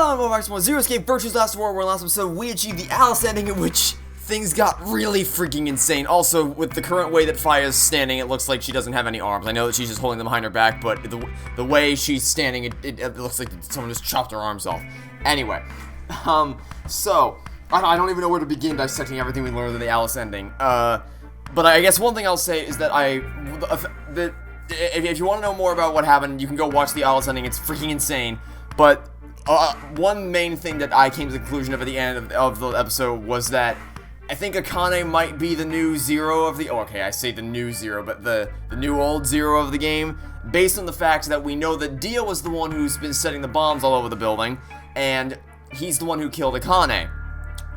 Hello and welcome back to more Zero Escape Virtue's Last War, where last episode we achieved the Alice ending in which things got really freaking insane. Also, with the current way that Fia's standing, it looks like she doesn't have any arms. I know that she's just holding them behind her back, but the way she's standing, it looks like someone just chopped her arms off. Anyway, so, I don't even know where to begin dissecting everything we learned in the Alice ending. But I guess one thing I'll say is that if you want to know more about what happened, you can go watch the Alice ending. It's freaking insane. But one main thing that I came to the conclusion of at the end of the episode was that I think Akane might be the new Zero of the... Oh, okay, I say the new Zero, but the new old Zero of the game, based on the fact that we know that Dio was the one who's been setting the bombs all over the building, and he's the one who killed Akane,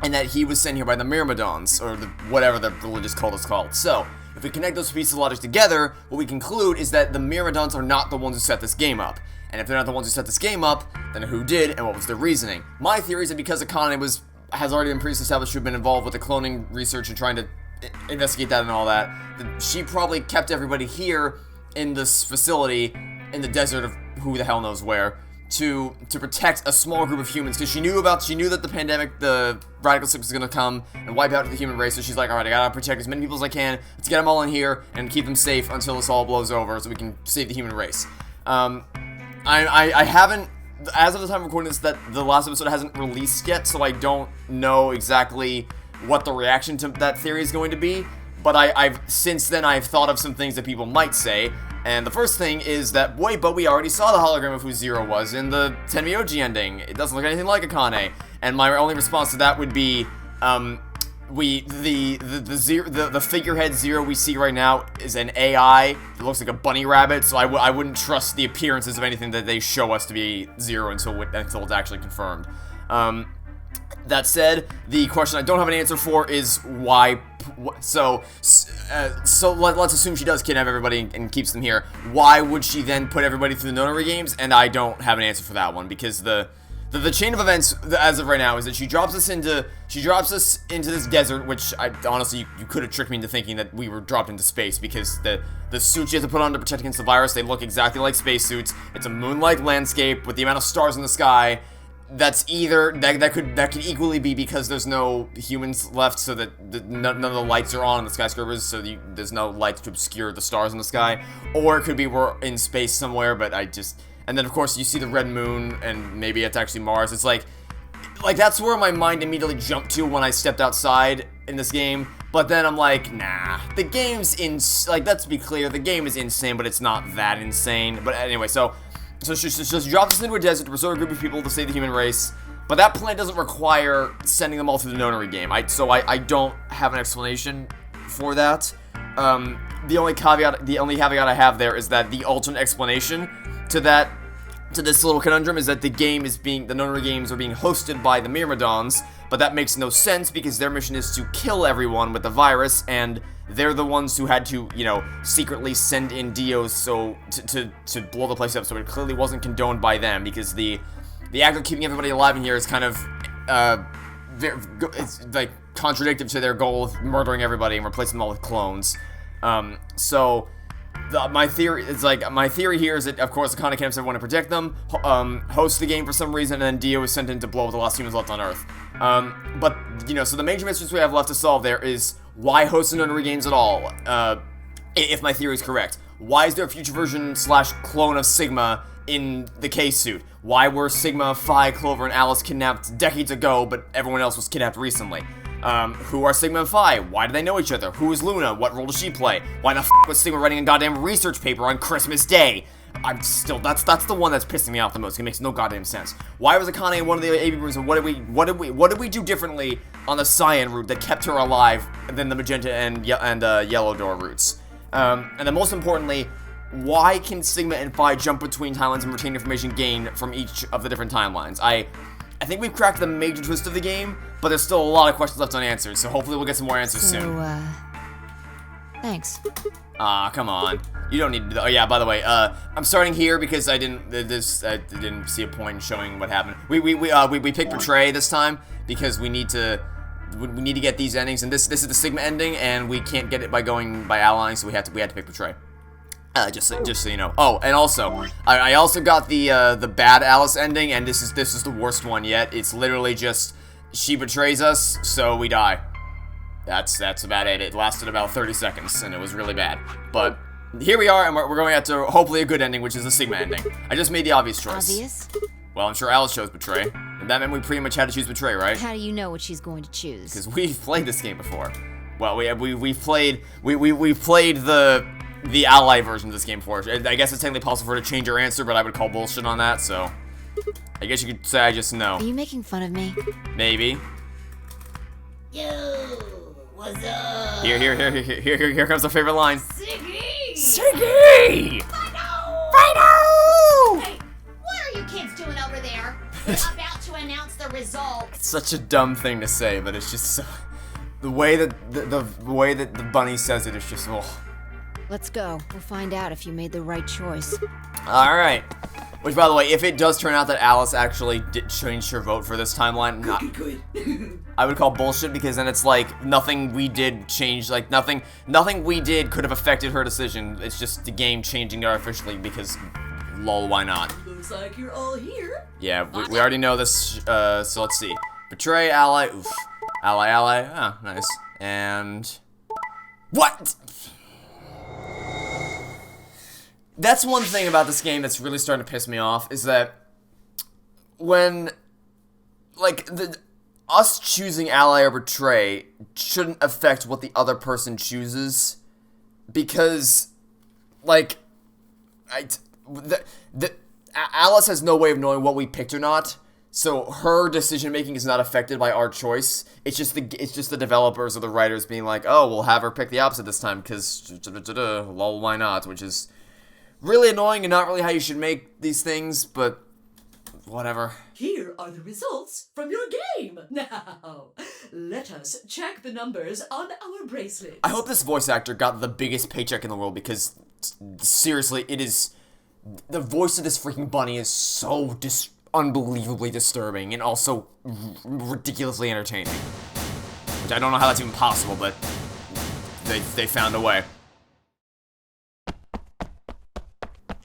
and that he was sent here by the Myrmidons, or whatever the religious cult is called. So, if we connect those pieces of logic together, what we conclude is that the Myrmidons are not the ones who set this game up. And if they're not the ones who set this game up, then who did, and what was their reasoning? My theory is that because Akane has already been previously established to have been involved with the cloning research and trying to investigate that and all that she probably kept everybody here in this facility in the desert of who the hell knows where to protect a small group of humans, because she knew that the pandemic, the radical sickness was going to come and wipe out the human race. So she's like, alright, I gotta protect as many people as I can. Let's get them all in here and keep them safe until this all blows over so we can save the human race. I haven't, as of the time of recording this, that the last episode hasn't released yet, so I don't know exactly what the reaction to that theory is going to be, but since then I've thought of some things that people might say, and the first thing is that, wait, but we already saw the hologram of who Zero was in the Tenmyoji ending. It doesn't look anything like Akane, and my only response to that would be, the figurehead Zero we see right now is an AI that looks like a bunny rabbit, so I wouldn't trust the appearances of anything that they show us to be Zero until it's actually confirmed. That said, the question I don't have an answer for is why. So let's assume she does kidnap everybody and keeps them here. Why would she then put everybody through the Nonary games? And I don't have an answer for that one, because the chain of events as of right now is that she drops us into this desert, which honestly you could have tricked me into thinking that we were dropped into space, because the suits you have to put on to protect against the virus, they look exactly like spacesuits. It's a moon-like landscape with the amount of stars in the sky. That's either that could equally be because there's no humans left, so that none of the lights are on in the skyscrapers, so there's no lights to obscure the stars in the sky, or it could be we're in space somewhere. But and then of course you see the red moon, and maybe it's actually Mars. It's like that's where my mind immediately jumped to when I stepped outside in this game. But then I'm like, nah, the game's let's be clear, the game is insane, but it's not that insane. But anyway, so she drops us into a desert to preserve a group of people to save the human race. But that plan doesn't require sending them all through the Nonary game. So I don't have an explanation for that. The only caveat I have there is that the alternate explanation to this little conundrum is that the Nonary games are being hosted by the Myrmidons, but that makes no sense because their mission is to kill everyone with the virus, and they're the ones who had to, secretly send in Dios to blow the place up, so it clearly wasn't condoned by them, because the act of keeping everybody alive in here is kind of, it's like contradictory to their goal of murdering everybody and replacing them all with clones. My theory here is that, of course, Akane kidnaps everyone to protect them, hosts the game for some reason, and then Dio is sent in to blow up the last humans left on Earth. So the major mysteries we have left to solve there is, why host the Nonary games at all? If my theory is correct. Why is there a future version / clone of Sigma in the K-suit? Why were Sigma, Phi, Clover, and Alice kidnapped decades ago, but everyone else was kidnapped recently? Who are Sigma and Phi? Why do they know each other? Who is Luna? What role does she play? Why the f*** was Sigma writing a goddamn research paper on Christmas Day? That's the one that's pissing me off the most. It makes no goddamn sense. Why was Akane one of the AB roots, and what did we do differently on the Cyan route that kept her alive than the Magenta and Yellow Door routes? And then most importantly, why can Sigma and Phi jump between timelines and retain information gained from each of the different timelines? I think we've cracked the major twist of the game, but there's still a lot of questions left unanswered, so hopefully we'll get some more answers soon. Thanks. Come on. You don't need to. Oh yeah, by the way, I'm starting here because I didn't see a point in showing what happened. We picked Portray this time because we need to get these endings, and this is the Sigma ending, and we can't get it by going by allying, so we had to pick Portray. Just so you know. Oh, and also, I also got the bad Alice ending, and this is the worst one yet. It's literally just she betrays us, so we die. That's about it. It lasted about 30 seconds, and it was really bad. But here we are, and we're going after hopefully a good ending, which is the Sigma ending. I just made the obvious choice. Obvious? Well, I'm sure Alice chose betray, and that meant we pretty much had to choose betray, right? How do you know what she's going to choose? Because we've played this game before. Well, we've played the ally version of this game before. I guess it's technically possible for her to change her answer, but I would call bullshit on that. So I guess you could say I just know. Are you making fun of me? Maybe. Yo, what's up? Here comes our favorite line. Siggy! Siggy! Fido! Hey, what are you kids doing over there? We're about to announce the results. It's such a dumb thing to say, but it's just so, the way that the way that the bunny says it is just. Oh. Let's go. We'll find out if you made the right choice. All right. Which, by the way, if it does turn out that Alice actually did change her vote for this timeline, I would call bullshit, because then it's like nothing we did changed. Like nothing we did could have affected her decision. It's just the game changing it artificially because, lol, why not? Looks like you're all here. Yeah, we already know this. So let's see. Betray, ally, oof. Ally. Oh, nice. And what? That's one thing about this game that's really starting to piss me off, is that when, like, us choosing ally or betray shouldn't affect what the other person chooses, because, like, Alice has no way of knowing what we picked or not, so her decision making is not affected by our choice. It's just the developers or the writers being like, oh, we'll have her pick the opposite this time, because lol, why not, which is really annoying and not really how you should make these things, but whatever. Here are the results from your game. Now, let us check the numbers on our bracelet. I hope this voice actor got the biggest paycheck in the world, because seriously, it is, the voice of this freaking bunny is so unbelievably disturbing and also ridiculously entertaining. Which I don't know how that's even possible, but they found a way.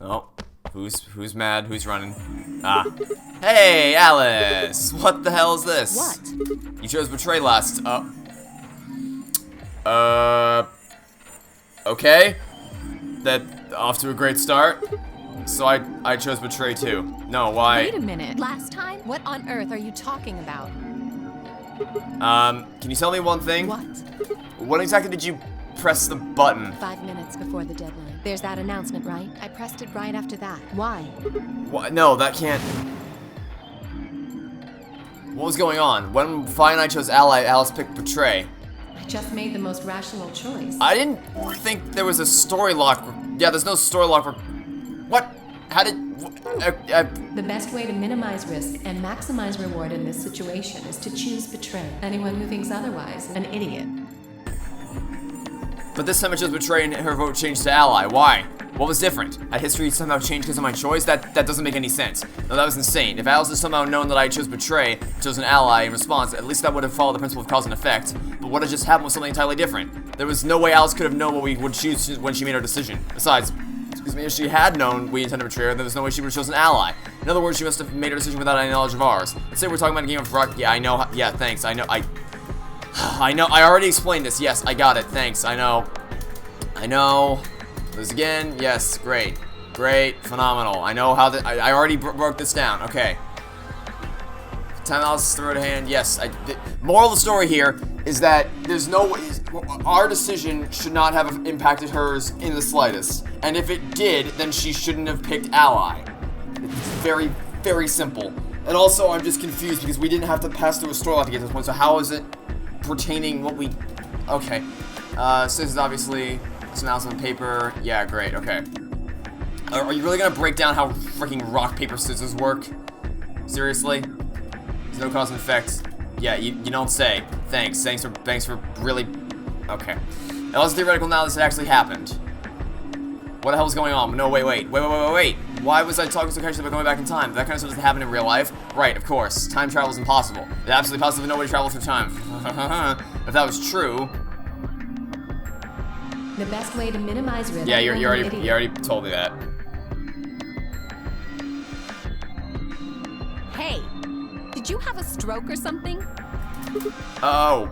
Oh, who's mad? Who's running? Ah. Hey, Alice! What the hell is this? What? You chose betray last. Okay. That off to a great start. So I chose betray too. No, why? Wait a minute. Last time? What on earth are you talking about? Can you tell me one thing? What? What exactly did you press the button? 5 minutes before the deadline. There's that announcement, right? I pressed it right after that. Why? What? No, that can't. What was going on? When Fi and I chose ally, Alice picked betray. I just made the most rational choice. I didn't think there was a story lock. Yeah, there's no story lock. What? How did? The best way to minimize risk and maximize reward in this situation is to choose betray. Anyone who thinks otherwise, an idiot. But this time I chose betray and her vote changed to ally. Why? What was different? Had history somehow changed because of my choice? That doesn't make any sense. No, that was insane. If Alice had somehow known that I chose betray, chose an ally in response, at least that would have followed the principle of cause and effect. But what had just happened was something entirely different. There was no way Alice could have known what we would choose when she made her decision. Besides, excuse me, if she had known we intended to betray her, there was no way she would have chosen ally. In other words, she must have made her decision without any knowledge of ours. Let's say we're talking about a game of rock. Yeah, I know. Yeah, thanks. I know. I know. I already explained this. Yes, I got it. Thanks. I know. This again. Yes, great. Phenomenal. I know how I already broke this down. Okay. Time Alice's throw to hand. Yes. Moral of the story here is that there's no way. Our decision should not have impacted hers in the slightest. And if it did, then she shouldn't have picked ally. It's very, very simple. And also, I'm just confused because we didn't have to pass through a storyline to get to this point. So how is it pertaining what we? Okay. Scissors obviously. Some announcement on paper. Yeah, great. Okay. Are you really gonna break down how freaking rock paper scissors work? Seriously? There's no cause and effect. Yeah, you don't say. Thanks for really. Okay. Now it's theoretical now this actually happened. What the hell is going on? No, wait. Why was I talking so casually about going back in time? That kind of stuff doesn't happen in real life. Right, of course. Time travel is impossible. It's absolutely possible that nobody travels through time. If that was true. The best way to minimize risk. Yeah, you already told me that. Hey, did you have a stroke or something? Oh,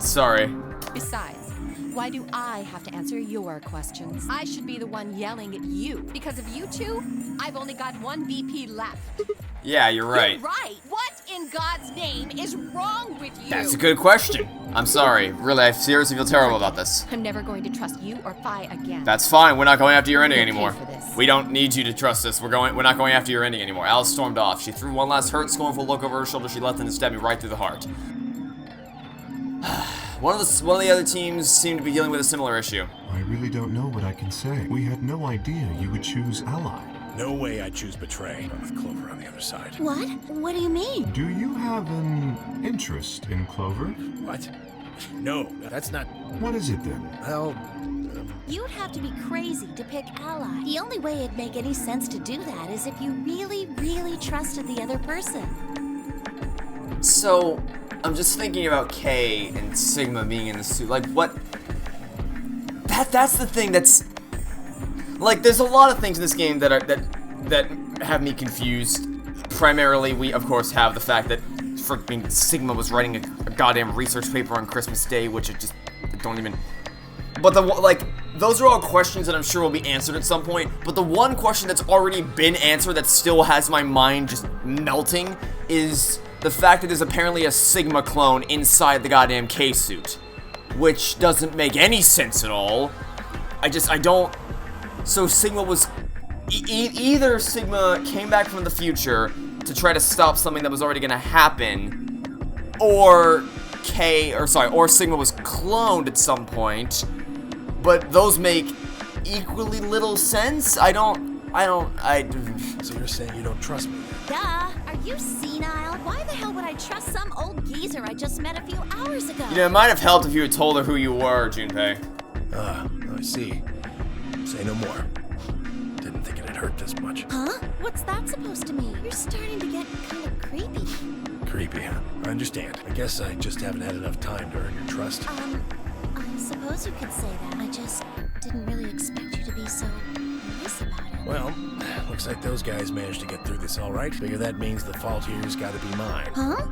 sorry. Besides, why do I have to answer your questions? I should be the one yelling at you. Because of you two, I've only got one BP left. Yeah, you're right. You're right. What in God's name is wrong with you? That's a good question. I'm sorry. Really, I seriously feel terrible about this. I'm never going to trust you or Phi again. That's fine. We're not going after your ending You're anymore. paid for this. We don't need you to trust us. We're not going after your ending anymore. Alice stormed off. She threw one last hurt-scornful look over her shoulder. She left and stabbed me right through the heart. One of the other teams seemed to be dealing with a similar issue. I really don't know what I can say. We had no idea you would choose ally. No way I'd choose betray, not with Clover on the other side. What? What do you mean? Do you have an interest in Clover? What? No, that's not... What is it then? Well, You'd have to be crazy to pick ally. The only way it'd make any sense to do that is if you really, really trusted the other person. So, I'm just thinking about K and Sigma being in the suit. Like, what? That's the thing that's... Like, there's a lot of things in this game that have me confused. Primarily, we, of course, have the fact that freaking Sigma was writing a goddamn research paper on Christmas Day, which I don't even... But those are all questions that I'm sure will be answered at some point. But the one question that's already been answered that still has my mind just melting is the fact that there's apparently a Sigma clone inside the goddamn K suit. Which doesn't make any sense at all. I don't... So Sigma was... either Sigma came back from the future to try to stop something that was already gonna happen, or Sigma was cloned at some point, but those make equally little sense. so you're saying you don't trust me? Duh! Are you senile? Why the hell would I trust some old geezer I just met a few hours ago? You know, it might have helped if you had told her who you were, Junpei. I see. Say no more. Didn't think it'd hurt this much. Huh? What's that supposed to mean? You're starting to get kind of creepy. Creepy, huh? I understand. I guess I just haven't had enough time to earn your trust. I suppose you could say that. I just didn't really expect you to be so nice about it. Well, looks like those guys managed to get through this all right. Figure that means the fault here's gotta be mine. Huh?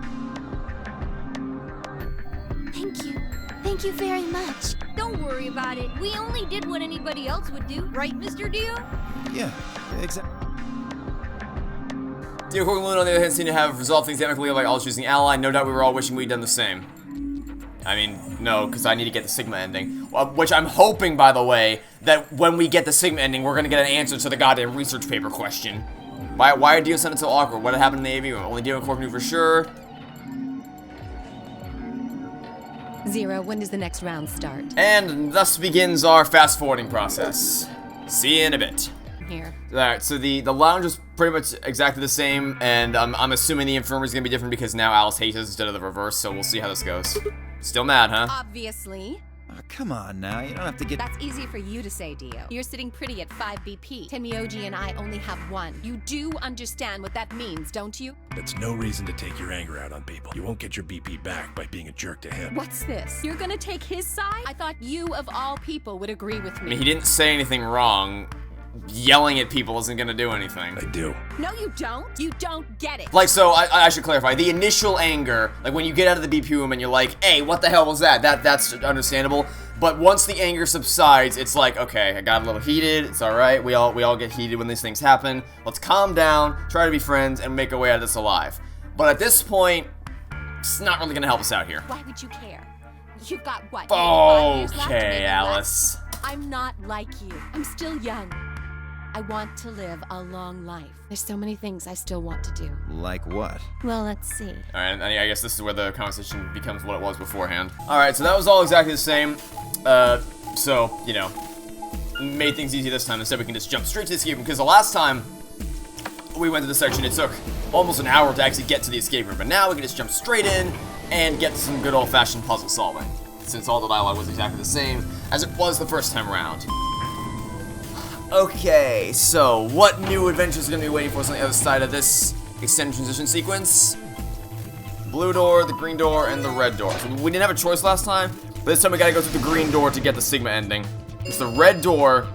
Thank you. Thank you very much. Don't worry about it. We only did what anybody else would do, right, Mr. Dio? Yeah, exactly. Dio Cork and Luna, on the other hand, seem to have resolved things amicably by all choosing ally. No doubt we were all wishing we'd done the same. I mean, no, because I need to get the Sigma ending. Which I'm hoping, by the way, that when we get the Sigma ending, we're going to get an answer to the goddamn research paper question. Why did Dio sound so awkward? What happened in the AV? Only Dio and Cork knew for sure. Zero, when does the next round start? And thus begins our fast-forwarding process. See you in a bit. Here. Alright, so the lounge is pretty much exactly the same, and I'm assuming the infirmary is going to be different because now Alice hates us instead of the reverse, so we'll see how this goes. Still mad, huh? Obviously. Oh, come on now, you don't have to get... That's easy for you to say, Dio. You're sitting pretty at 5 BP. Tenmyoji and I only have 1. You do understand what that means, don't you? That's no reason to take your anger out on people. You won't get your BP back by being a jerk to him. What's this? You're gonna take his side? I thought you, of all people, would agree with I me. mean, he didn't say anything wrong. Yelling at people isn't going to do anything. I do. No, you don't. You don't get it. Like, so, I should clarify. The initial anger, like when you get out of the BP room and you're like, hey, what the hell was that? That's understandable. But once the anger subsides, it's like, okay, I got a little heated. It's alright. We all get heated when these things happen. Let's calm down, try to be friends, and make our way out of this alive. But at this point, it's not really going to help us out here. Why would you care? You've got what? 5 years left, Okay, maybe Alice. less? I'm not like you. I'm still young. I want to live a long life. There's so many things I still want to do. Like what? Well, let's see. Alright, I guess this is where the conversation becomes what it was beforehand. Alright, so that was all exactly the same. So, you know, made things easy this time. Instead, we can just jump straight to the escape room, because the last time we went to the section, it took almost an hour to actually get to the escape room. But now we can just jump straight in and get to some good old-fashioned puzzle solving, since all the dialogue was exactly the same as it was the first time around. Okay, so what new adventures are going to be waiting for us on the other side of this extended transition sequence? Blue door, the green door, and the red door. So we didn't have a choice last time. But this time we gotta go through the green door to get the Sigma ending. It's the red door.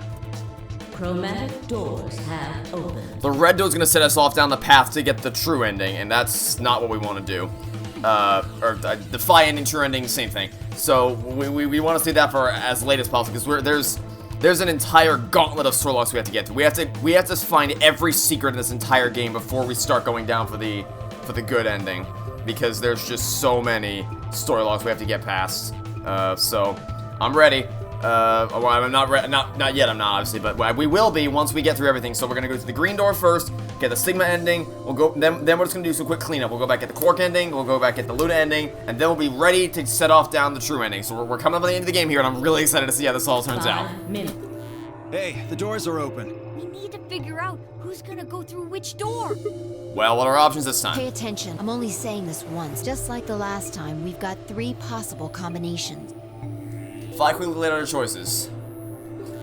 Chromatic doors have opened. The red door's gonna set us off down the path to get the true ending, and that's not what we want to do. The Phi ending, true ending, same thing. So we want to see that for as late as possible, because there's an entire gauntlet of story logs we have to get to. We have to find every secret in this entire game before we start going down for the good ending, because there's just so many story logs we have to get past. So I'm ready. Well, I'm not yet. I'm not, obviously, but we will be once we get through everything. So we're gonna go to the green door first, get the Sigma ending. We'll go. Then we're just gonna do some quick cleanup. We'll go back at the Quark ending. We'll go back at the Luna ending, and then we'll be ready to set off down the true ending. So we're coming up on the end of the game here, and I'm really excited to see how this all turns out. 5 minutes. Hey, the doors are open. We need to figure out who's gonna go through which door. Well, what are our options this time? Pay attention. I'm only saying this once. Just like the last time, we've got 3 possible combinations. 5 quickly laid out our choices.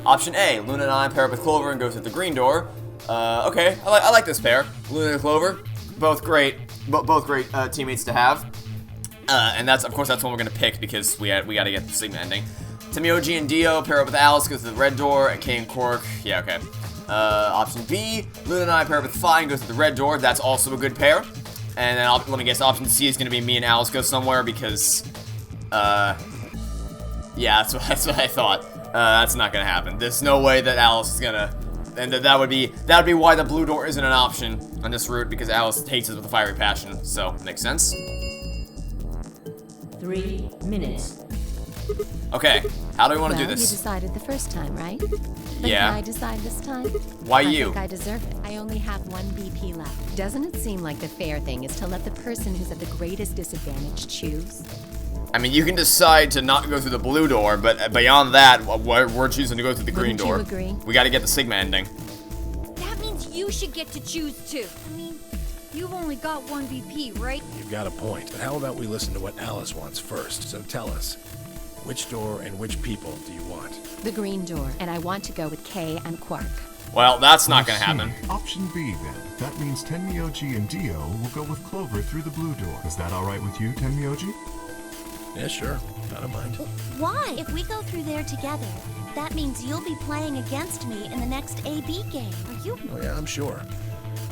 Option A, Luna and I pair up with Clover and go through the green door. Okay, I like this pair. Luna and Clover, both great teammates to have. And that's, of course, that's one we're gonna pick because we gotta get the Sigma ending. Tamioji and Dio pair up with Alice, go through the red door, and Kay and Quark, yeah, okay. Option B, Luna and I pair up with Phi and go through the red door. That's also a good pair. And then let me guess, option C is gonna be me and Alice go somewhere because, yeah, that's what I thought. That's not gonna happen. There's no way that Alice is gonna, and that would be why the blue door isn't an option on this route, because Alice hates us with a fiery passion. So makes sense. 3 minutes. Okay, how do we want to do You this? decided the first time, right? But Yeah. Can I decide this time? Why I you? think I deserve it. I only have 1 BP left. Doesn't it seem like the fair thing is to let the person who's at the greatest disadvantage choose? I mean, you can decide to not go through the blue door, but beyond that, we're choosing to go through the green door. Wouldn't you agree? We got to get the Sigma ending. That means you should get to choose too. I mean, you've only got 1 VP, right? You've got a point, but how about we listen to what Alice wants first? So tell us, which door and which people do you want? The green door, and I want to go with Kay and Quark. Well, that's not gonna happen. Option B, then. That means Tenmyoji and Dio will go with Clover through the blue door. Is that alright with you, Tenmyoji? Yeah, sure. I don't mind. Why? If we go through there together, that means you'll be playing against me in the next AB game. Are you? Oh yeah, I'm sure.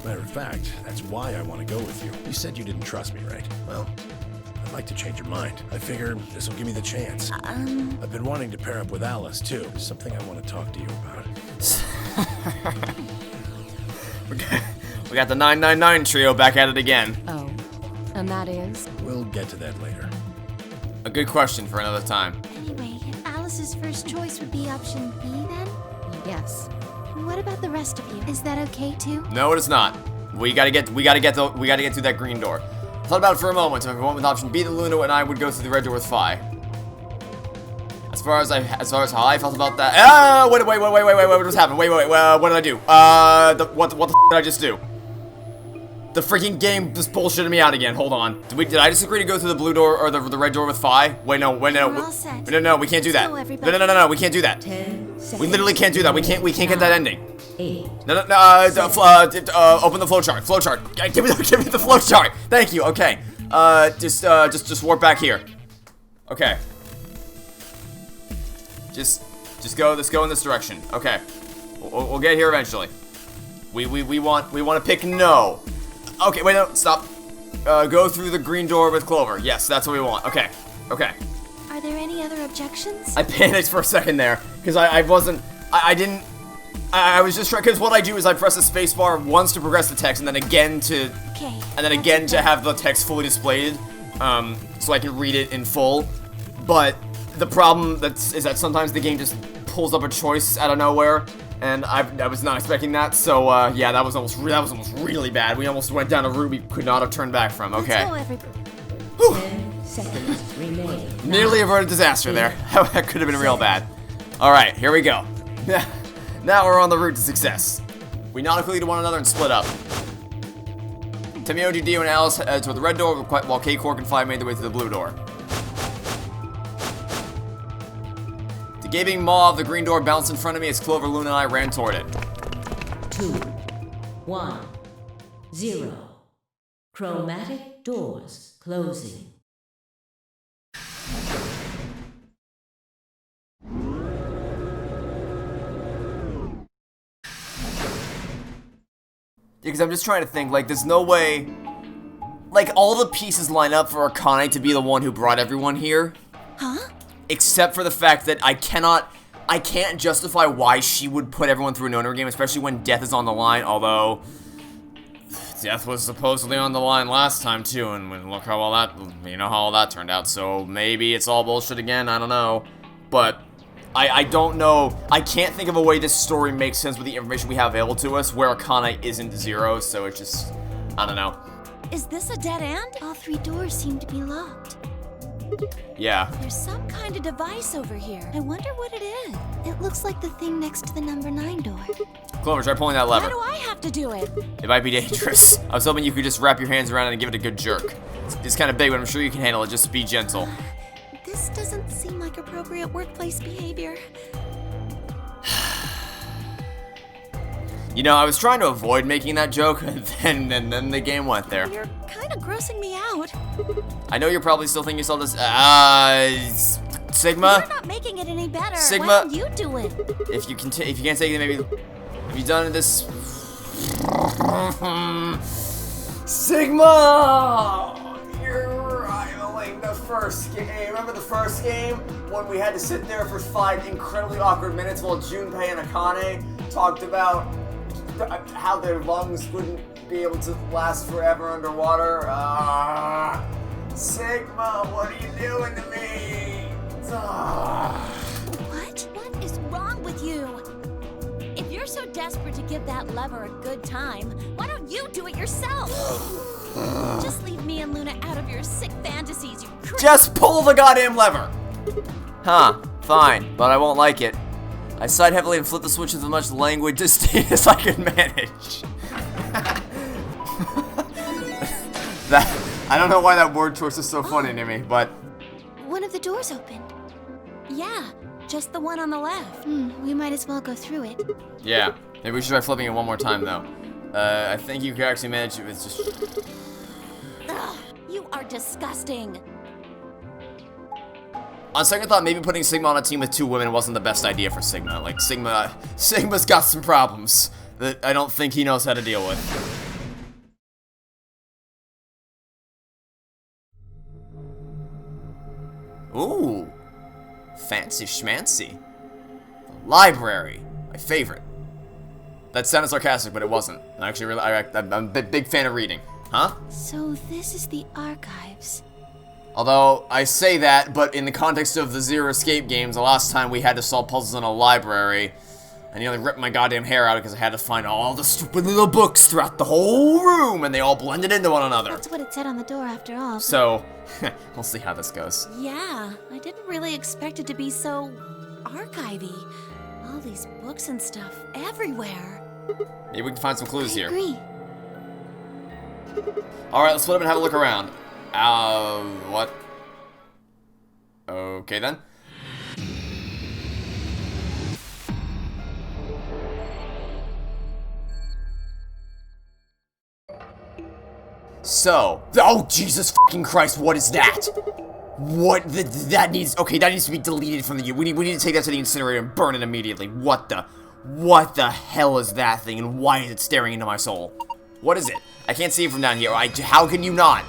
Matter of fact, that's why I want to go with you. You said you didn't trust me, right? Well, I'd like to change your mind. I figure this will give me the chance. I've been wanting to pair up with Alice, too. Something I want to talk to you about. We got the 999 trio back at it again. Oh, and that is? We'll get to that later. A good question for another time. Anyway, Alice's first choice would be option B then? Yes. What about the rest of you? Is that okay too? No, it is not. We gotta get through that green door. I thought about it for a moment. If I went with option B, the Luna and I would go through the red door with Phi. As far as how I felt about that. Wait, what just happened? Wait, what did I do? What the f did I just do? The freaking game just bullshitted me out again. Hold on. Did I just agree to go through the blue door or the red door with Phi? Wait, no. We're all set. No, we can't do that. Let's go, everybody. No, we can't do that. 10 seconds. We literally can't do that. We can't get that ending. 8. No, open the flowchart. Give me the flowchart. Thank you. Okay. Just warp back here. Okay. Let's go in this direction. Okay. We'll get here eventually. We want to pick no. Okay, wait, no, stop. Go through the green door with Clover. Yes, that's what we want. Okay. Are there any other objections? I panicked for a second there, because I was just trying, because what I do is I press the spacebar once to progress the text, and then again to, Okay. to have the text fully displayed, so I can read it in full. But the problem is that sometimes the game just pulls up a choice out of nowhere, and I was not expecting that. So yeah, that was almost really bad. We almost went down a route we could not have turned back from. Okay. Let's go, everybody. 10 seconds remain. Nearly averted disaster there. That could have been real bad. Alright, here we go. Now we're on the route to success. We nod quickly to one another and split up. Tamioji, Dio, and Alice head toward the red door, while Kay, Quark, and Phi made their way to the blue door. The gaping maw of the green door bounced in front of me as Clover, Luna, and I ran toward it. 2, 1, 0. Chromatic doors closing. because I'm just trying to think, like, there's no way... Like, all the pieces line up for Akane to be the one who brought everyone here. Huh? Except for the fact that I can't justify why she would put everyone through a Nonary game, especially when death is on the line, although... Death was supposedly on the line last time, too, and look how all that... You know how all that turned out, so maybe it's all bullshit again, I don't know. But... I don't know. I can't think of a way this story makes sense with the information we have available to us where Akane isn't Zero, so it's just... I don't know. Is this a dead end? All 3 doors seem to be locked. Yeah. There's some kind of device over here. I wonder what it is. It looks like the thing next to the number 9 door. Clover, try pulling that lever. Why do I have to do it? It might be dangerous. I was hoping you could just wrap your hands around it and give it a good jerk. It's kind of big, but I'm sure you can handle it. Just be gentle. This doesn't seem like appropriate workplace behavior. You know, I was trying to avoid making that joke, and then the game went there. You're kind of grossing me out. I know you're probably still thinking yourself this, Sigma? You're not making it any better. Sigma? Why don't you do it? If you can't take it, maybe... Have you done this? Sigma! You're rivaling the first game. Remember the first game? When we had to sit there for 5 incredibly awkward minutes while Junpei and Akane talked about how their lungs wouldn't be able to last forever underwater. Sigma, what are you doing to me? What is wrong with you? If you're so desperate to give that lever a good time, why don't you do it yourself? Just leave me and Luna out of your sick fantasies, you Just pull the goddamn lever! Huh, fine, but I won't like it. I sighed heavily and flipped the switch with as much language disdain as I could manage. I don't know why that word choice is so funny to me, but... One of the doors opened. Yeah, just the one on the left. We might as well go through it. Yeah, maybe we should try flipping it one more time, though. I think you could actually manage it with just... Ugh, you are disgusting. On second thought, maybe putting Sigma on a team with 2 women wasn't the best idea for Sigma. Like, Sigma's got some problems that I don't think he knows how to deal with. Ooh, fancy schmancy. The library, my favorite. That sounded sarcastic, but it wasn't. I actually really, I'm a big fan of reading. Huh? So this is the archives. Although, I say that, but in the context of the Zero Escape games, the last time we had to solve puzzles in a library, I nearly ripped my goddamn hair out because I had to find all the stupid little books throughout the whole room, and they all blended into one another. That's what it said on the door after all. So, we'll see how this goes. Yeah, I didn't really expect it to be so archivy. All these books and stuff everywhere. Maybe we can find some clues here. I agree. Alright, let's split up and have a look around. What? Okay then. So, oh Jesus fucking Christ, what is that? What, that needs to be deleted from the, we need to take that to the incinerator and burn it immediately. What the hell is that thing, and why is it staring into my soul? What is it? I can't see it from down here. How can you not?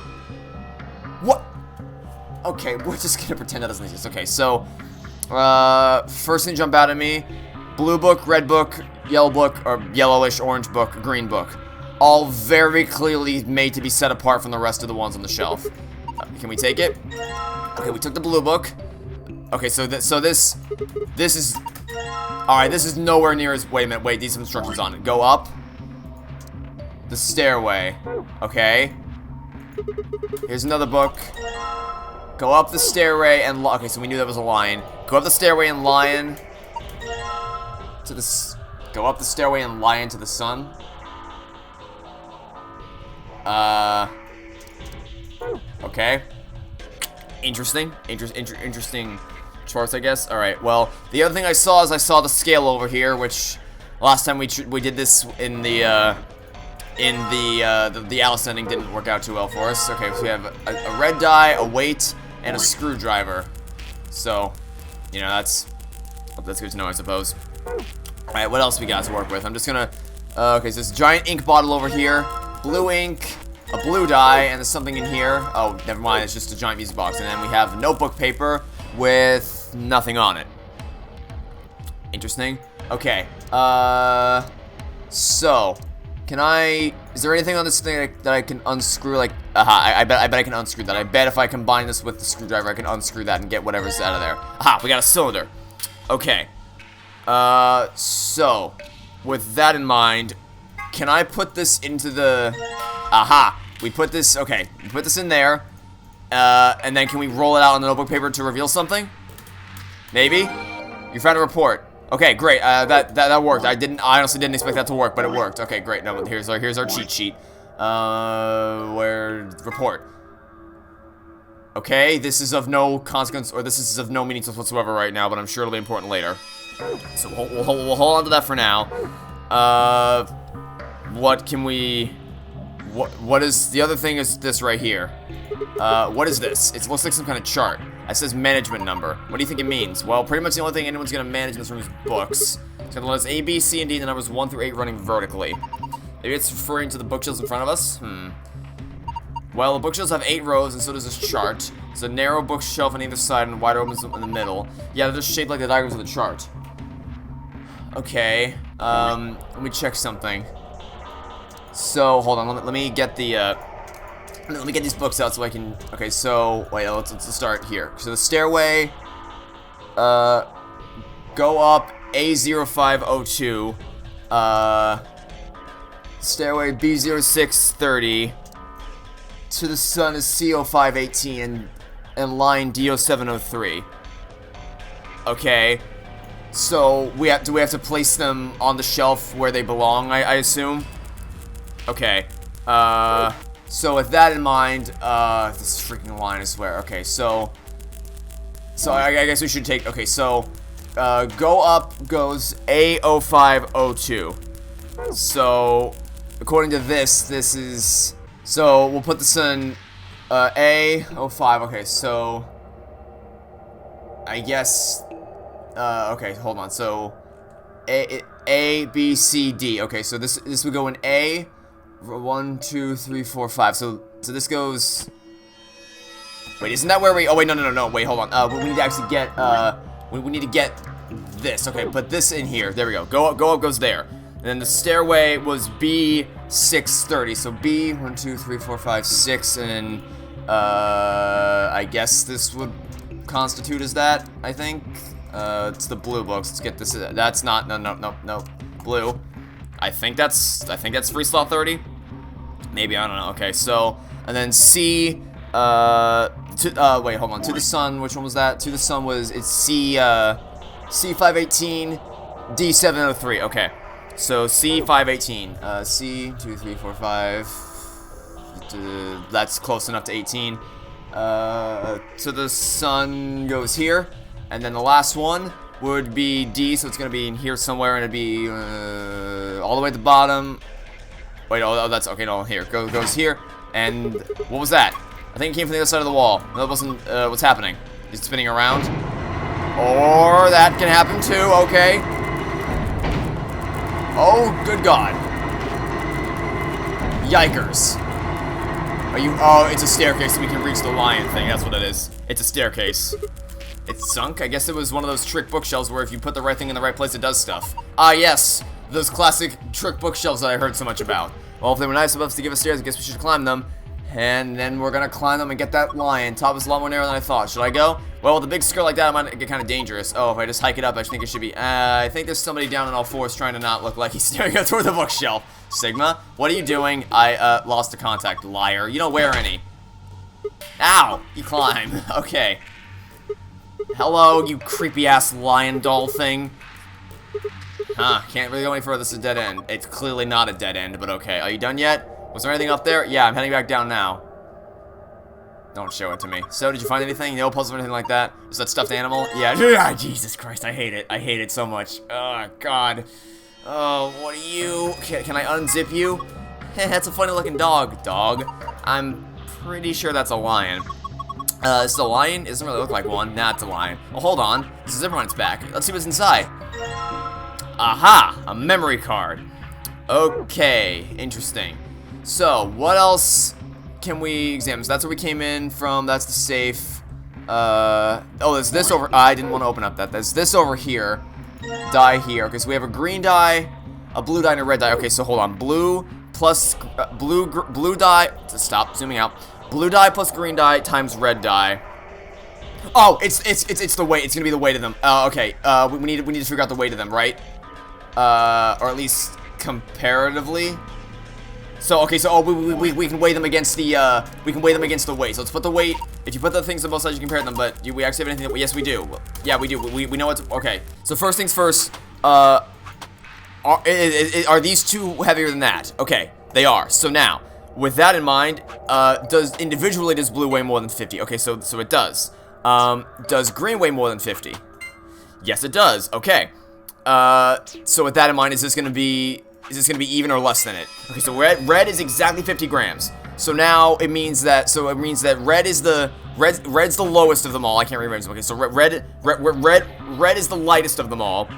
What? Okay, we're just gonna pretend that doesn't exist. Okay, so, first thing jump out at me, blue book, red book, yellow book, or yellowish orange book, green book. All very clearly made to be set apart from the rest of the ones on the shelf. Can we take it? Okay, we took the blue book. Okay, so this is, alright, this is nowhere near as, wait a minute, wait, these have instructions on it. Go up the stairway, okay. Here's another book. Go up the stairway and, okay, so we knew that was a lion. Go up the stairway and lion to the, go up the stairway and lion to the sun. Okay. Interesting choice, I guess. Alright, well, the other thing I saw is I saw the scale over here, which last time we did this in the Alice ending didn't work out too well for us. Okay, so we have a red die, a weight, and a screwdriver. So, you know, that's good to know, I suppose. Alright, what else we got to work with? I'm just gonna Okay, so there's a giant ink bottle over here. Blue ink, a blue dye, and there's something in here. Oh, never mind, it's just a giant music box. And then we have notebook paper with nothing on it. Interesting. Okay, so, is there anything on this thing that I can unscrew, like, I bet I can unscrew that. I bet if I combine this with the screwdriver, I can unscrew that and get whatever's out of there. Aha, we got a cylinder. Okay, so, with that in mind, can I put this into the, we put this, okay, we put this in there, and then can we roll it out on the notebook paper to reveal something? Maybe? You found a report. Okay, great. That worked. I honestly didn't expect that to work, but it worked. Okay, great. Now here's our cheat sheet. Where report. Okay, this is of no consequence, or this is of no meaning whatsoever right now, but I'm sure it'll be important later. So we'll hold on to that for now. What can we? What is the other thing? Is this right here? What is this? It looks like some kind of chart. It says management number. What do you think it means? Well, pretty much the only thing anyone's gonna manage in this room is books. It's gonna let us A, B, C, and D, the numbers 1 through 8 running vertically. Maybe it's referring to the bookshelves in front of us? Well, the bookshelves have 8 rows, and so does this chart. There's a narrow bookshelf on either side and wide open in the middle. Yeah, they're just shaped like the diagrams of the chart. Okay, let me check something. So, hold on, let me get the, let me get these books out so I can, okay, so, wait, let's start here. So the stairway, go up A0502, stairway B0630, to the sun is CO518, and line DO703. Okay, so do we have to place them on the shelf where they belong, I assume? Okay, so with that in mind, this freaking line, I swear. Okay, so I guess we should take, okay, so, go up goes A0502. So, according to this is, so we'll put this in, A05, okay, so, I guess, okay, hold on, so, A, B, C, D, okay, so this would go in A, 1, 2, 3, 4, 5. So this goes. Wait, isn't that where we? Oh wait, no. Wait, hold on. We need to actually get. We need to get this. Okay, put this in here. There we go. Go up goes there. And then the stairway was B630. So B 1, 2, 3, 4, 5, 6, and I guess this would constitute as that. I think. It's the blue books. Let's get this. That's not. No. Blue. I think that's free slot 30. Maybe, I don't know. Okay, so, and then C, wait, hold on. To the sun, which one was that? To the sun it's C518, D703. Okay, so C518, C 2, 3, 4, 5. That's close enough to 18. To the sun goes here, and then the last one would be D, so it's gonna be in here somewhere, and it'd be all the way at the bottom. Wait, oh, that's okay. No, here goes here, and what was that? I think it came from the other side of the wall. That wasn't what's happening. He's spinning around, or that can happen too. Okay. Oh, good God! Yikers! Are you? Oh, it's a staircase, so we can reach the lion thing. That's what it is. It's a staircase. It's sunk? I guess it was one of those trick bookshelves where if you put the right thing in the right place, it does stuff. Ah, yes! Those classic trick bookshelves that I heard so much about. Well, if they were nice enough to give us stairs, I guess we should climb them. And then we're gonna climb them and get that lion. Top is a lot more narrow than I thought. Should I go? Well, with a big skirt like that, it might get kind of dangerous. Oh, if I just hike it up, I think it should be... I think there's somebody down on all fours trying to not look like he's staring up toward the bookshelf. Sigma, what are you doing? I, lost a contact. Liar. You don't wear any. Ow! You climb. Okay. Hello, you creepy-ass lion doll thing. Huh, can't really go any further. This is a dead end. It's clearly not a dead end, but okay. Are you done yet? Was there anything up there? Yeah, I'm heading back down now. Don't show it to me. So, did you find anything? No puzzle or anything like that? Is that stuffed animal? Yeah. Jesus Christ, I hate it. I hate it so much. Oh, God. Oh, what are you? Can I unzip you? That's a funny-looking dog. Dog? I'm pretty sure that's a lion. This is a lion? It doesn't really look like one. Nah, it's a lion. Oh, hold on. This is zipper on its back. Let's see what's inside. Aha! A memory card. Okay, interesting. So, what else can we examine? So that's where we came in from. That's the safe. Oh, there's this over. I didn't want to open up that. There's this over here. Die here. Okay, so we have a green die, a blue die, and a red die. Okay, so hold on. Blue plus blue die. Stop zooming out. Blue die plus green die times red die. Oh, it's the weight. It's gonna be the weight of them. Okay. We need to figure out the weight of them, right? Or at least comparatively. So okay, so we can weigh them against the weight. So let's put the weight. If you put the things on both sides, you compare them. But do we actually have anything that yes, we do. Yeah, we do. We know what's okay. So first things first. Are these two heavier than that? Okay, they are. So now, with that in mind, does blue weigh more than 50? Okay, so it does. Does green weigh more than 50? Yes, it does. Okay. So with that in mind, is this gonna be even or less than it? Okay, so red is exactly 50 grams. So now it means that red's the lowest of them all. I can't remember. Okay, so red is the lightest of them all.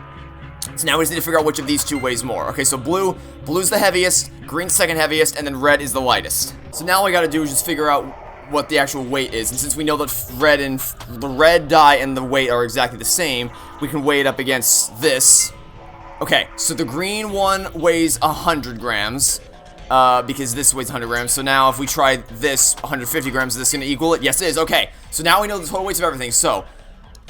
So now we just need to figure out which of these two weighs more. Okay, so blue's the heaviest, green's second heaviest, and then red is the lightest. So now all we gotta do is just figure out what the actual weight is. And since we know that the red die and the weight are exactly the same, we can weigh it up against this. Okay, so the green one weighs 100 grams, because this weighs 100 grams. So now if we try this 150 grams, is this going to equal it? Yes, it is. Okay, so now we know the total weights of everything. So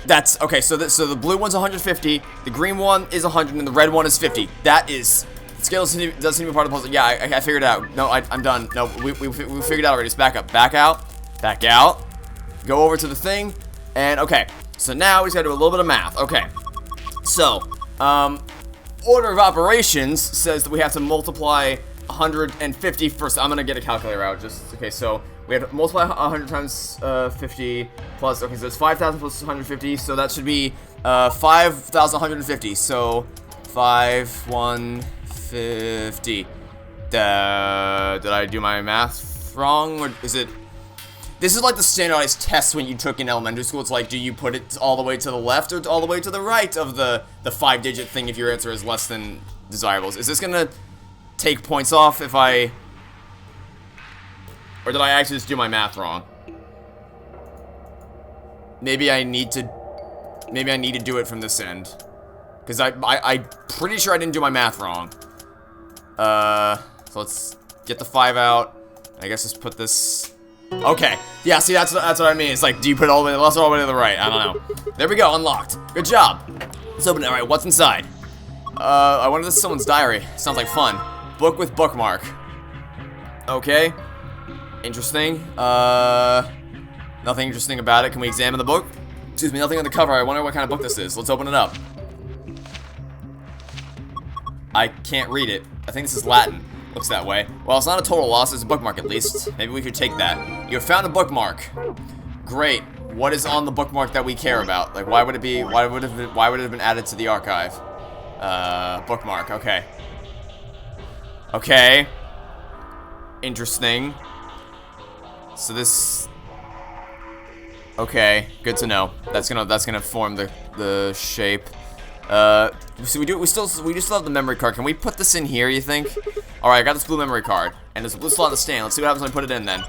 that's okay. So the blue one's 150, the green one is 100, and the red one is 50. That is the scale doesn't seem to be part of the puzzle. Yeah, I figured it out. No, I'm done. No, we figured it out already. Just back up, back out, go over to the thing, and okay. So now we just got to do a little bit of math. Okay, so order of operations says that we have to multiply 150 first. I'm gonna get a calculator out. Just okay. So we have to multiply 100 times 50 plus. Okay, so it's 5,000 plus 150. So that should be 5,150. So 5,150. Did I do my math wrong, or is it? This is like the standardized test when you took in elementary school. It's like, do you put it all the way to the left or all the way to the right of the 5-digit thing if your answer is less than desirables? Is this gonna take points off if I... Or did I actually just do my math wrong? Maybe I need to do it from this end. Because I'm pretty sure I didn't do my math wrong. So let's get the 5 out. I guess just put this... Okay, yeah, see, that's what I mean. It's like, do you put it all the way to the left or all the way to the right? I don't know. There we go, unlocked. Good job. Let's open it. Alright, what's inside? I wonder if this is someone's diary. Sounds like fun. Book with bookmark. Okay. Interesting. Nothing interesting about it. Can we examine the book? Excuse me, nothing on the cover. I wonder what kind of book this is. Let's open it up. I can't read it. I think this is Latin. Looks that way. Well, it's not a total loss. It's a bookmark at least. Maybe we could take that. You have found a bookmark. Great. What is on the bookmark that we care about? Like, why would it have been added to the archive? Bookmark. Okay. Okay. Interesting. So this. Okay. Good to know. That's gonna form the shape. So we still have the memory card. Can we put this in here, you think? Alright, I got this blue memory card. And there's a blue slot in the stand. Let's see what happens when I put it in then.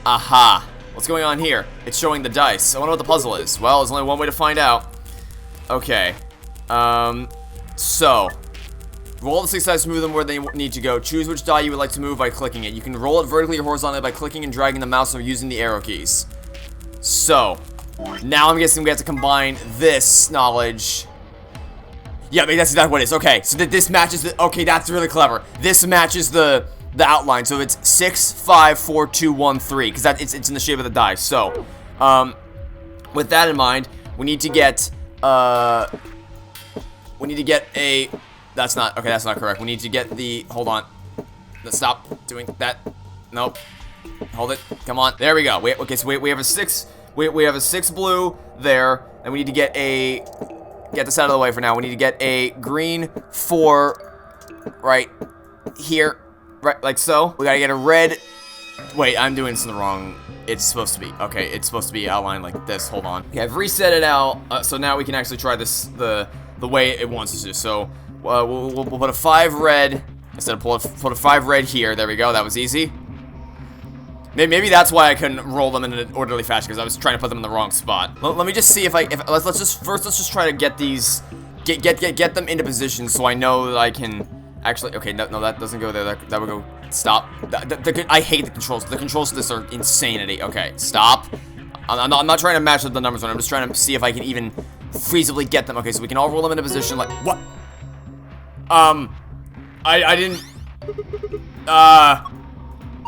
Aha. What's going on here? It's showing the dice. I wonder what the puzzle is. Well, there's only one way to find out. Okay. So. Roll the 6 dice to move them where they need to go. Choose which die you would like to move by clicking it. You can roll it vertically or horizontally by clicking and dragging the mouse or using the arrow keys. So. Now I'm guessing we have to combine this knowledge. Yeah, I mean, that's exactly what it is. Okay, so this matches the... Okay, that's really clever. This matches the outline. So it's 6, 5, 4, 2, 1, 3. Because it's in the shape of the die. So, with that in mind, we need to get... We need to get a... That's not... Okay, that's not correct. We need to get the... Hold on. Let's stop doing that. Nope. Hold it. Come on. There we go. Okay, so we have a 6... We have a 6 blue there, and we need to get this out of the way for now. We need to get a green 4 right here, right, like so. We gotta get a red. Wait, I'm doing this in the wrong. It's supposed to be, okay, it's supposed to be outlined like this. Hold on. Okay, I've reset it out, so now we can actually try this the way it wants us to. So we'll put a 5 red instead of put a 5 red here. There we go. That was easy. Maybe that's why I couldn't roll them in an orderly fashion, because I was trying to put them in the wrong spot. Let me just see if let's just try to get these get them into position so I know that I can actually. Okay, no, that doesn't go there. That would go. Stop. I hate the controls. The controls to this are insanity. Okay, stop. I'm not trying to match up the numbers. I'm just trying to see if I can even feasibly get them. Okay, so we can all roll them into position. Like what? I didn't.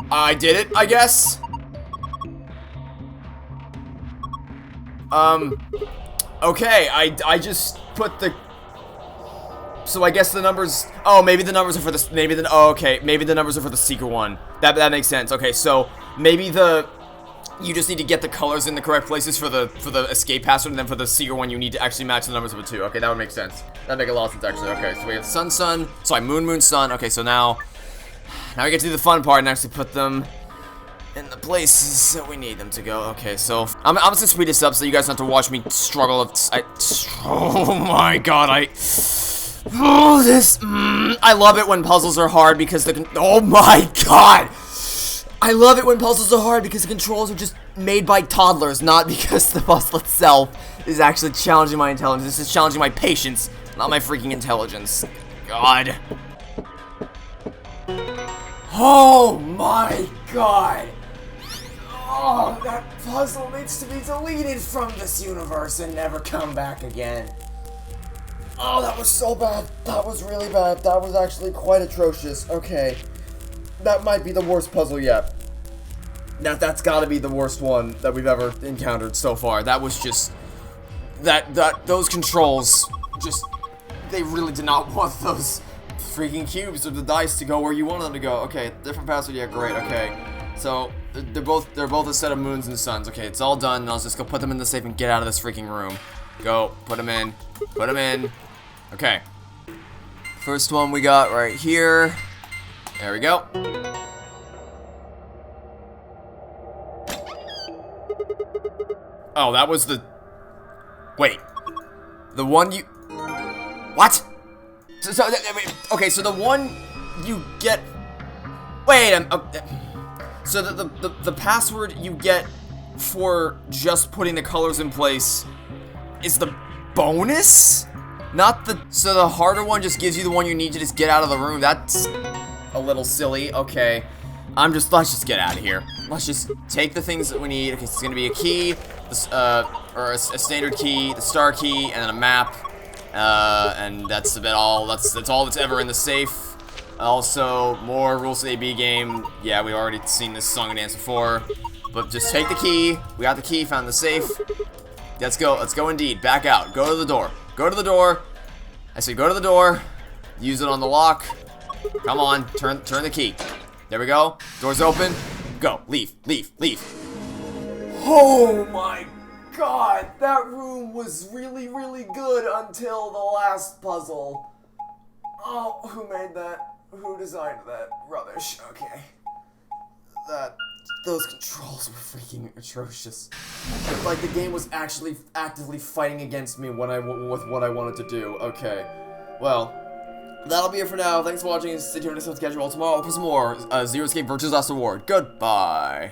I did it, I guess. Okay, I just put the. So I guess the numbers. Oh, maybe the numbers are for the. Oh, okay. Maybe the numbers are for the secret one. That makes sense. Okay, so maybe you just need to get the colors in the correct places for the escape password, and then for the secret one you need to actually match the numbers of the 2. Okay, that would make sense. That'd make a lot of sense actually. Okay, so we have sun, sorry, moon, sun. Okay, so now we get to do the fun part and actually put them in the places that we need them to go. Okay, so I'm just gonna speed this up so you guys don't have to watch me struggle. Oh my god, I love it when puzzles are hard because oh my god! I love it when puzzles are hard because the controls are just made by toddlers, not because the puzzle itself is actually challenging my intelligence. This is challenging my patience, not my freaking intelligence. God. Oh my god! Oh, that puzzle needs to be deleted from this universe and never come back again. Oh, that was so bad. That was really bad. That was actually quite atrocious. Okay. That might be the worst puzzle yet. That's gotta be the worst one that we've ever encountered so far. That was just... Those controls just... They really did not want those freaking cubes or the dice to go where you wanted them to go. Okay, different password. Yeah, great. Okay. So, they're both a set of moons and suns. Okay, it's all done. Now let's just go put them in the safe and get out of this freaking room. Go. Put them in. Put them in. Okay. First one we got right here. There we go. Oh, that was the... Wait. The one you... What? Okay, so the one you get... Wait, so the password you get for just putting the colors in place is the bonus? Not the... So the harder one just gives you the one you need to just get out of the room. That's a little silly. Okay. Let's just get out of here. Let's just take the things that we need. Okay, so it's gonna be a key, or a standard key, the star key, and then a map. And that's about all. That's all that's ever in the safe. Also, more rules of the AB game. Yeah, we've already seen this song and dance before. But just take the key. We got the key, found the safe. Let's go. Let's go indeed. Back out. Go to the door. Go to the door. I said go to the door. Use it on the lock. Come on. Turn the key. There we go. Door's open. Go. Leave. Leave. Leave. Oh my god. That room was really, really good until the last puzzle. Oh, who made that? Who designed that rubbish? Okay. Those controls were freaking atrocious. Like the game was actually actively fighting against me with what I wanted to do. Okay. Well, that'll be it for now. Thanks for watching. Stay tuned for next schedule tomorrow for some more Zero Escape Virtue's Last Award. Goodbye.